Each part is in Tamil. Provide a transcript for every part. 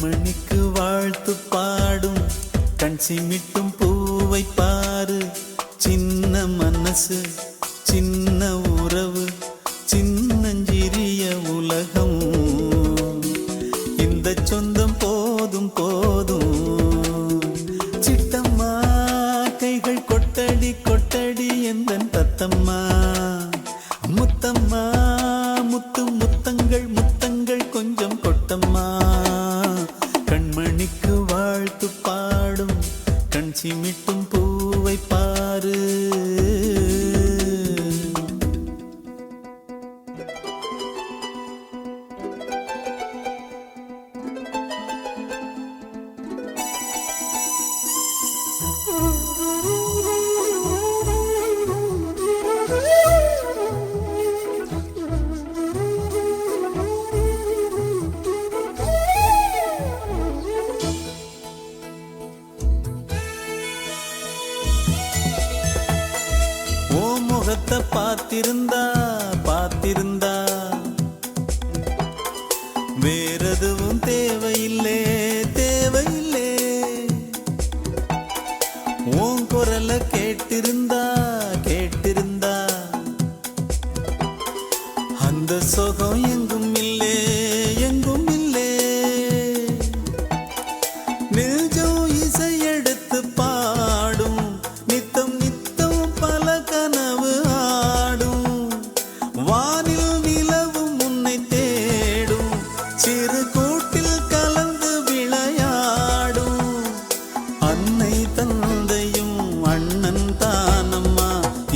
கண்மணிக்கு வாழ்த்து பாடும் கண் சிமிட்டும் பூவை பாரு. சின்ன மனசு சின்ன உறவு சின்னஞ்சிறிய உலகம். இந்த சொந்தம் போதும் போதும். சிட்டம்மா கைகள் கொட்டடி கொட்டடி எந்தன் தத்தம்மா. முத்தம்மா முத்து முத்தங்கள் முத்தங்கள் கொஞ்சம் கொட்டம்மா. கண்மணிக்கு வாழ்த்து பாடும் கண் சிமிட்டும் பூவை பாரு. முகத்தை பார்த்திருந்தா பார்த்திருந்தா வேறெதுவும் தேவையில்லை தேவையில்லை. உன் குரலை கேட்டிருந்தா கேட்டிருந்தா அந்த சுகம் எங்கும் இல்லை எங்கும் இல்லை. நெஞ்சம் இசை எடுத்து பாடும் நித்தம் நித்தம் பல கனவு ஆடும். வானில் நிலவும் உன்னை தேடும் சிறு கூட்டில் கலந்து விளையாடும். அன்னை தந்தையும் அண்ணன் தானம்மா.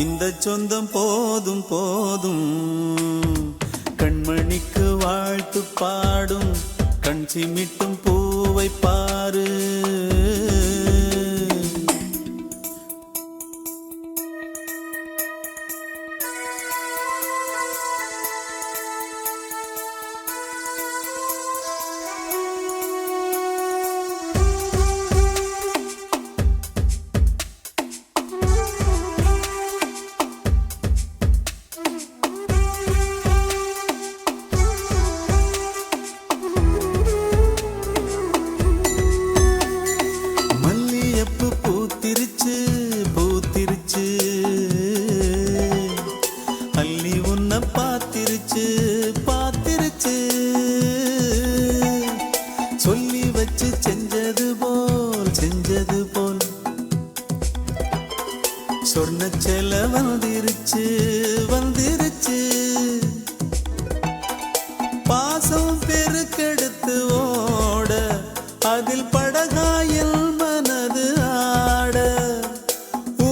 இந்த சொந்தம் போதும் போதும். கண்மணிக்கு வாழ்த்து பாடும் கண் சிமிட்டும் பூவை பாரு. பூத்திருச்சு பூத்திருச்சு அள்ளி உன்னை பார்த்திருச்சு பார்த்திருச்சு. சொல்லி வச்சு செஞ்சது போல் சொன்ன செல வந்துருச்சு வந்துருச்சு. பாசம் பெருக்கெடுத்து ஓட அதில் படகாயில் மனது ஆட.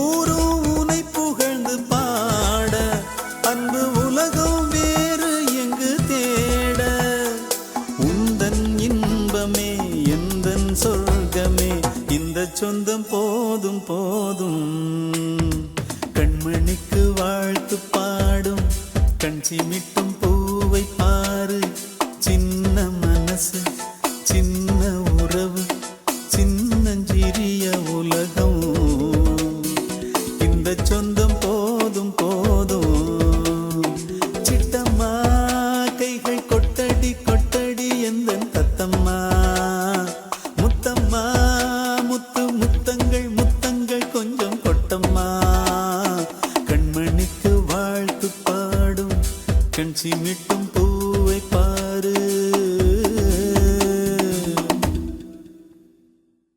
ஊரும் உனை புகழ்ந்து பாட அன்பு உலகம் வேறு எங்கு தேட. உந்தன் இன்பமே எந்தன் சொர்க்கமே இந்த சொந்தம் போதும் போதும். கண்மணிக்கு வாழ்த்து பாடும் கண் சிமிட்டும் பூவை பாரு. சின்ன மனசு சின்ன உறவு சின்னஞ்சிறிய உலகம். இந்த சொந்தம் போதும் போதும். சிட்டம்மா கைகள் கொட்டடி கொட்டடி எந்தன் தத்தம்மா. முத்தம்மா முத்து முத்தங்கள் முத்தங்கள் கொஞ்சம் கொட்டம்மா. கண்மணிக்கு வாழ்த்து பாடும் கண் சிமிட்டும்